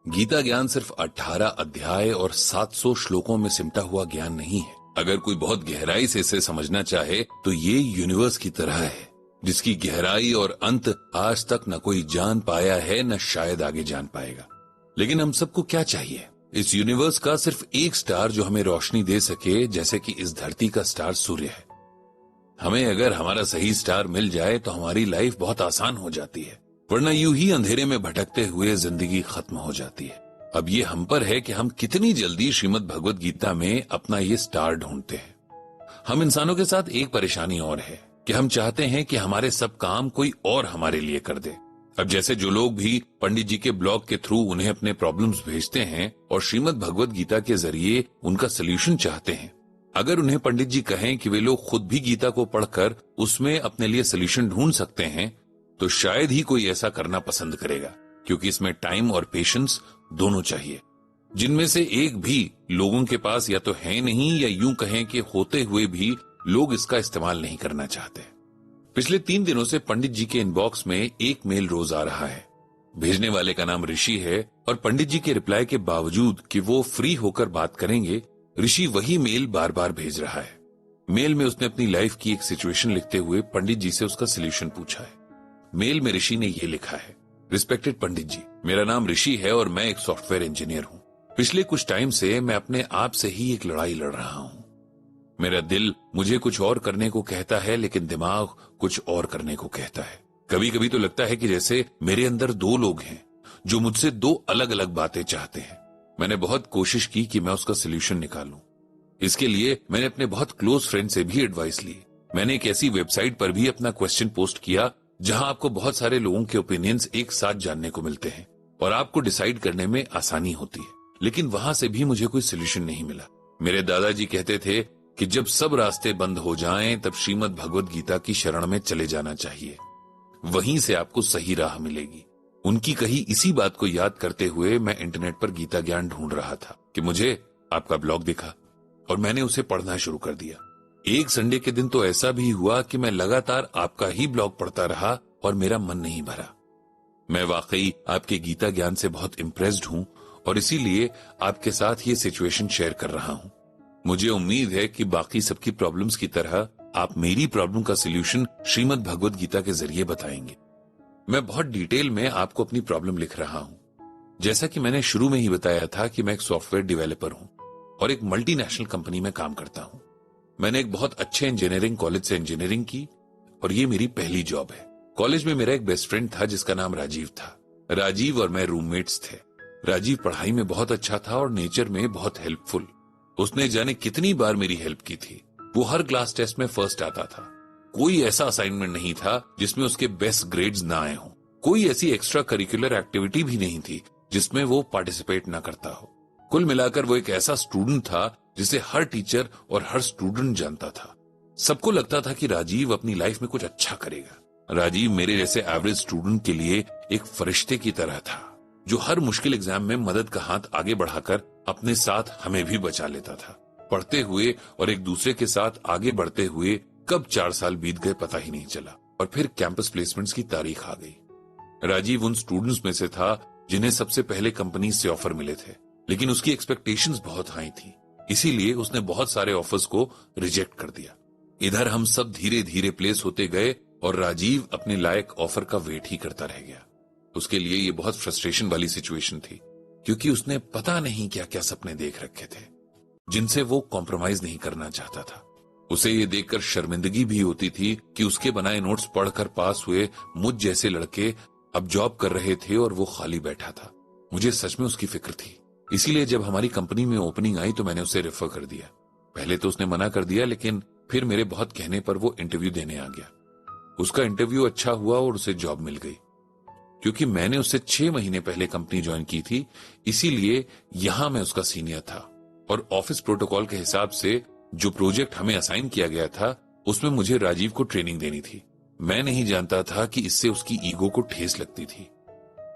गीता ज्ञान सिर्फ 18 अध्याय और 700 श्लोकों में सिमटा हुआ ज्ञान नहीं है। अगर कोई बहुत गहराई से इसे समझना चाहे तो ये यूनिवर्स की तरह है, जिसकी गहराई और अंत आज तक न कोई जान पाया है, न शायद आगे जान पाएगा। लेकिन हम सबको क्या चाहिए? इस यूनिवर्स का सिर्फ एक स्टार जो हमें रोशनी दे सके, जैसे कि इस धरती का स्टार सूर्य है। हमें अगर हमारा सही स्टार मिल जाए तो हमारी लाइफ बहुत आसान हो जाती है, वरना यूं ही अंधेरे में भटकते हुए जिंदगी खत्म हो जाती है। अब ये हम पर है कि हम कितनी जल्दी श्रीमद् भगवत गीता में अपना ये स्टार ढूंढते हैं। हम इंसानों के साथ एक परेशानी और है कि हम चाहते हैं कि हमारे सब काम कोई और हमारे लिए कर दे। अब जैसे जो लोग भी पंडित जी के ब्लॉग के थ्रू उन्हें अपने प्रॉब्लम्स भेजते हैं और श्रीमद् भगवत गीता के जरिए उनका सोल्यूशन चाहते हैं, अगर उन्हें पंडित जी कहें कि वे लोग खुद भी गीता को पढ़कर उसमें अपने लिए सोल्यूशन ढूंढ सकते हैं, तो शायद ही कोई ऐसा करना पसंद करेगा, क्योंकि इसमें टाइम और पेशेंस दोनों चाहिए, जिनमें से एक भी लोगों के पास या तो है नहीं, या यूं कहें कि होते हुए भी लोग इसका इस्तेमाल नहीं करना चाहते। पिछले 3 दिनों से पंडित जी के इनबॉक्स में एक मेल रोज आ रहा है। भेजने वाले का नाम ऋषि है और पंडित जी के रिप्लाई के बावजूद कि वो फ्री होकर बात करेंगे, ऋषि वही मेल बार बार भेज रहा है। मेल में उसने अपनी लाइफ की एक सिचुएशन लिखते हुए पंडित जी से उसका सोल्यूशन पूछा है। मेल में ऋषि ने ये लिखा है, रिस्पेक्टेड पंडित जी, मेरा नाम ऋषि है और मैं एक सॉफ्टवेयर इंजीनियर हूँ। पिछले कुछ टाइम से मैं अपने आप से ही एक लड़ाई लड़ रहा हूँ। मेरा दिल मुझे कुछ और करने को कहता है, लेकिन दिमाग कुछ और करने को कहता है। कभी कभी तो लगता है कि जैसे मेरे अंदर 2 लोग हैं जो मुझसे 2 अलग अलग बातें चाहते हैं। मैंने बहुत कोशिश की कि मैं उसका सोल्यूशन निकालूं। इसके लिए मैंने अपने बहुत क्लोज फ्रेंड से भी एडवाइस ली। मैंने एक ऐसी वेबसाइट पर भी अपना क्वेश्चन पोस्ट किया जहां आपको बहुत सारे लोगों के ओपिनियंस एक साथ जानने को मिलते हैं और आपको डिसाइड करने में आसानी होती है। लेकिन वहां से भी मुझे कोई सोल्यूशन नहीं मिला। मेरे दादाजी कहते थे कि जब सब रास्ते बंद हो जाएं, तब श्रीमद् भगवत गीता की शरण में चले जाना चाहिए, वहीं से आपको सही राह मिलेगी। उनकी कही इसी बात को याद करते हुए मैं इंटरनेट पर गीता ज्ञान ढूंढ रहा था कि मुझे आपका ब्लॉग दिखा और मैंने उसे पढ़ना शुरू कर दिया। एक संडे के दिन तो ऐसा भी हुआ कि मैं लगातार आपका ही ब्लॉग पढ़ता रहा और मेरा मन नहीं भरा। मैं वाकई आपके गीता ज्ञान से बहुत इम्प्रेस्ड हूं और इसीलिए आपके साथ ये सिचुएशन शेयर कर रहा हूं। मुझे उम्मीद है कि बाकी सबकी प्रॉब्लम्स की तरह आप मेरी प्रॉब्लम का सोल्यूशन श्रीमद् भगवत गीता के जरिए बताएंगे। मैं बहुत डिटेल में आपको अपनी प्रॉब्लम लिख रहा हूं। जैसा कि मैंने शुरू में ही बताया था कि मैं एक सॉफ्टवेयर डेवलपर हूं और एक मल्टीनेशनल कंपनी में काम करता हूं। मैंने एक बहुत अच्छे इंजीनियरिंग कॉलेज से इंजीनियरिंग की और ये मेरी पहली जॉब है। कॉलेज में मेरा एक बेस्ट फ्रेंड था जिसका नाम राजीव था। राजीव और मैं रूममेट्स थे। राजीव पढ़ाई में बहुत अच्छा था और नेचर में बहुत हेल्पफुल। उसने जाने कितनी बार मेरी हेल्प की थी। वो हर क्लास टेस्ट में फर्स्ट आता था। कोई ऐसा असाइनमेंट नहीं था जिसमें उसके बेस्ट ग्रेड्स ना आए हों। कोई ऐसी एक्स्ट्रा करिकुलर एक्टिविटी भी नहीं थी जिसमें वो पार्टिसिपेट ना करता हो। कुल मिलाकर वो एक ऐसा स्टूडेंट था जिसे हर टीचर और हर स्टूडेंट जानता था। सबको लगता था कि राजीव अपनी लाइफ में कुछ अच्छा करेगा। राजीव मेरे जैसे एवरेज स्टूडेंट के लिए एक फरिश्ते की तरह था, जो हर मुश्किल एग्जाम में मदद का हाथ आगे बढ़ाकर अपने साथ हमें भी बचा लेता था। पढ़ते हुए और एक दूसरे के साथ आगे बढ़ते हुए कब 4 साल बीत गए पता ही नहीं चला और फिर कैंपस प्लेसमेंट्स की तारीख आ गई। राजीव उन स्टूडेंट्स में से था जिन्हें सबसे पहले कंपनी से ऑफर मिले थे, लेकिन उसकी एक्सपेक्टेशंस बहुत हाई थी, इसीलिए उसने बहुत सारे ऑफर्स को रिजेक्ट कर दिया। इधर हम सब धीरे धीरे प्लेस होते गए और राजीव अपने लायक ऑफर का वेट ही करता रह गया। उसके लिए ये बहुत फ्रस्ट्रेशन वाली सिचुएशन थी, क्योंकि उसने पता नहीं क्या क्या सपने देख रखे थे जिनसे वो कॉम्प्रोमाइज नहीं करना चाहता था। उसे ये देखकर शर्मिंदगी भी होती थी कि उसके बनाए नोट्स पढ़कर पास हुए मुझ जैसे लड़के अब जॉब कर रहे थे और वो खाली बैठा था। मुझे सच में उसकी फिक्र थी, इसीलिए जब हमारी कंपनी में ओपनिंग आई तो मैंने उसे रेफर कर दिया। पहले तो उसने मना कर दिया, लेकिन फिर मेरे बहुत कहने पर वो इंटरव्यू देने आ गया। उसका इंटरव्यू अच्छा हुआ और उसे जॉब मिल गई। क्योंकि मैंने उससे 6 महीने पहले कंपनी ज्वाइन की थी, इसीलिए यहां मैं उसका सीनियर था और ऑफिस प्रोटोकॉल के हिसाब से जो प्रोजेक्ट हमें असाइन किया गया था उसमें मुझे राजीव को ट्रेनिंग देनी थी। मैं नहीं जानता था कि इससे उसकी ईगो को ठेस लगती थी।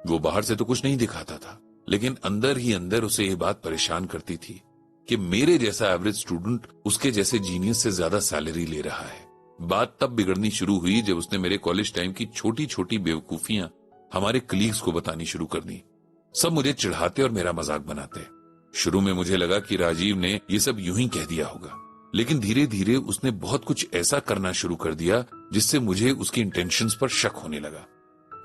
वो बाहर से तो कुछ नहीं दिखाता था, लेकिन अंदर ही अंदर उसे ये बात परेशान करती थी कि मेरे जैसा एवरेज स्टूडेंट उसके जैसे जीनियस से ज्यादा सैलरी ले रहा है। बात तब बिगड़नी शुरू हुई जब उसने मेरे कॉलेज टाइम की छोटी छोटी बेवकूफियां हमारे कलीग्स को बतानी शुरू कर दी। सब मुझे चिढ़ाते और मेरा मजाक बनाते। शुरू में मुझे लगा कि राजीव ने ये सब यूं ही कह दिया होगा, लेकिन धीरे धीरे उसने बहुत कुछ ऐसा करना शुरू कर दिया जिससे मुझे उसकी इंटेंशंस पर शक होने लगा।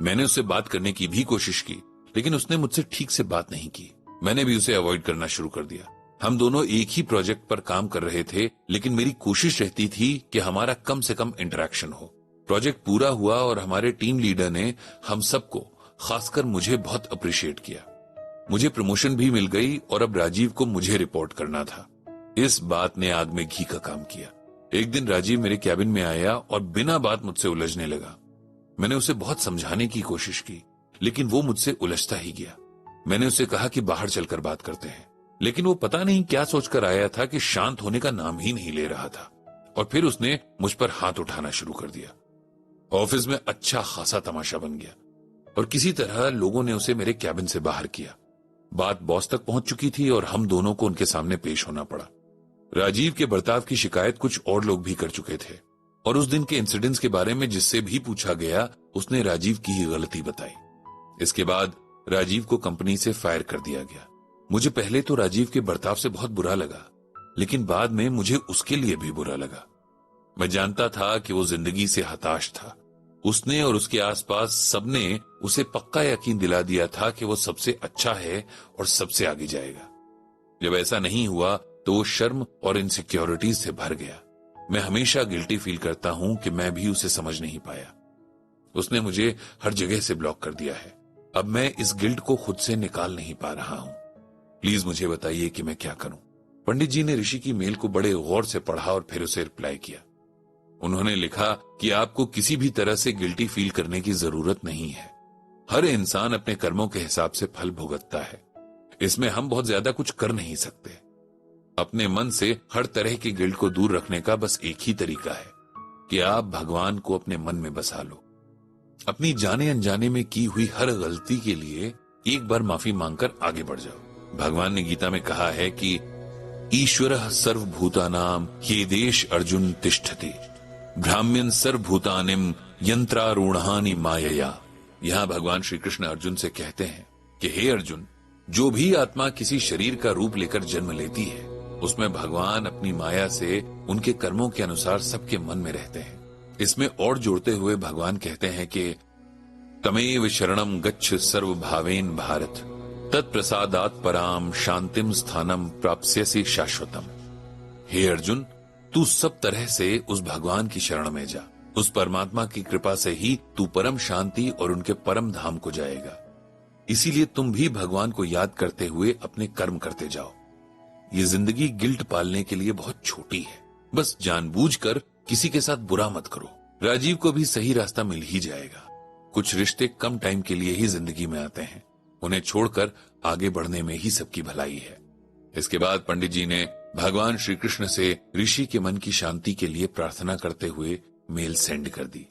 मैंने उससे बात करने की भी कोशिश की, लेकिन उसने मुझसे ठीक से बात नहीं की। मैंने भी उसे अवॉइड करना शुरू कर दिया। हम दोनों एक ही प्रोजेक्ट पर काम कर रहे थे, लेकिन मेरी कोशिश रहती थी कि हमारा कम से कम इंटरेक्शन हो। प्रोजेक्ट पूरा हुआ और हमारे टीम लीडर ने हम सबको, खासकर मुझे, बहुत अप्रिशिएट किया। मुझे प्रमोशन भी मिल गई और अब राजीव को मुझे रिपोर्ट करना था। इस बात ने आग में घी का काम किया। एक दिन राजीव मेरे कैबिन में आया और बिना बात मुझसे उलझने लगा। मैंने उसे बहुत समझाने की कोशिश की, लेकिन वो मुझसे उलझता ही गया। मैंने उसे कहा कि बाहर चलकर बात करते हैं, लेकिन वो पता नहीं क्या सोचकर आया था कि शांत होने का नाम ही नहीं ले रहा था। और फिर उसने मुझ पर हाथ उठाना शुरू कर दिया। ऑफिस में अच्छा खासा तमाशा बन गया और किसी तरह लोगों ने उसे मेरे कैबिन से बाहर किया। बात बॉस तक पहुंच चुकी थी और हम दोनों को उनके सामने पेश होना पड़ा। राजीव के बर्ताव की शिकायत कुछ और लोग भी कर चुके थे और उस दिन के इंसिडेंट्स के बारे में जिससे भी पूछा गया उसने राजीव की ही गलती बताई। इसके बाद राजीव को कंपनी से फायर कर दिया गया। मुझे पहले तो राजीव के बर्ताव से बहुत बुरा लगा, लेकिन बाद में मुझे उसके लिए भी बुरा लगा। मैं जानता था कि वो जिंदगी से हताश था। उसने और उसके आसपास सबने उसे पक्का यकीन दिला दिया था कि वो सबसे अच्छा है और सबसे आगे जाएगा। जब ऐसा नहीं हुआ तो वो शर्म और इनसिक्योरिटीज से भर गया। मैं हमेशा गिल्टी फील करता हूं कि मैं भी उसे समझ नहीं पाया। उसने मुझे हर जगह से ब्लॉक कर दिया है। अब मैं इस गिल्ट को खुद से निकाल नहीं पा रहा हूं। प्लीज मुझे बताइए कि मैं क्या करूं। पंडित जी ने ऋषि की मेल को बड़े गौर से पढ़ा और फिर उसे रिप्लाई किया। उन्होंने लिखा कि आपको किसी भी तरह से गिल्टी फील करने की जरूरत नहीं है। हर इंसान अपने कर्मों के हिसाब से फल भुगतता है। इसमें हम बहुत ज्यादा कुछ कर नहीं सकते। अपने मन से हर तरह की गिल्ट को दूर रखने का बस एक ही तरीका है कि आप भगवान को अपने मन में बसा लो। अपनी जाने अनजाने में की हुई हर गलती के लिए एक बार माफी मांगकर आगे बढ़ जाओ। भगवान ने गीता में कहा है कि ईश्वरः सर्वभूतानां ह्येदेश अर्जुन तिष्ठति भ्राम्यन् सर्वभूतानिं यंत्रारूढ़ानि मायया। यहां भगवान श्री कृष्ण अर्जुन से कहते हैं कि हे अर्जुन, जो भी आत्मा किसी शरीर का रूप लेकर जन्म लेती है उसमें भगवान अपनी माया से उनके कर्मों के अनुसार सबके मन में रहते हैं। इसमें और जोड़ते हुए भगवान कहते हैं कि तमेव शरणम गच्छ सर्वभावेन भारत तत्प्रसादात् पराम शांतिम स्थानम प्राप्स्यसि शाश्वतम। हे अर्जुन, तू सब तरह से उस भगवान की शरण में जा। उस परमात्मा की कृपा से ही तू परम शांति और उनके परम धाम को जाएगा। इसीलिए तुम भी भगवान को याद करते हुए अपने कर्म करते जाओ। ये जिंदगी गिल्ट पालने के लिए बहुत छोटी है। बस जानबूझकर किसी के साथ बुरा मत करो। राजीव को भी सही रास्ता मिल ही जाएगा। कुछ रिश्ते कम टाइम के लिए ही जिंदगी में आते हैं। उन्हें छोड़कर आगे बढ़ने में ही सबकी भलाई है। इसके बाद पंडित जी ने भगवान श्री कृष्ण से ऋषि के मन की शांति के लिए प्रार्थना करते हुए मेल सेंड कर दी।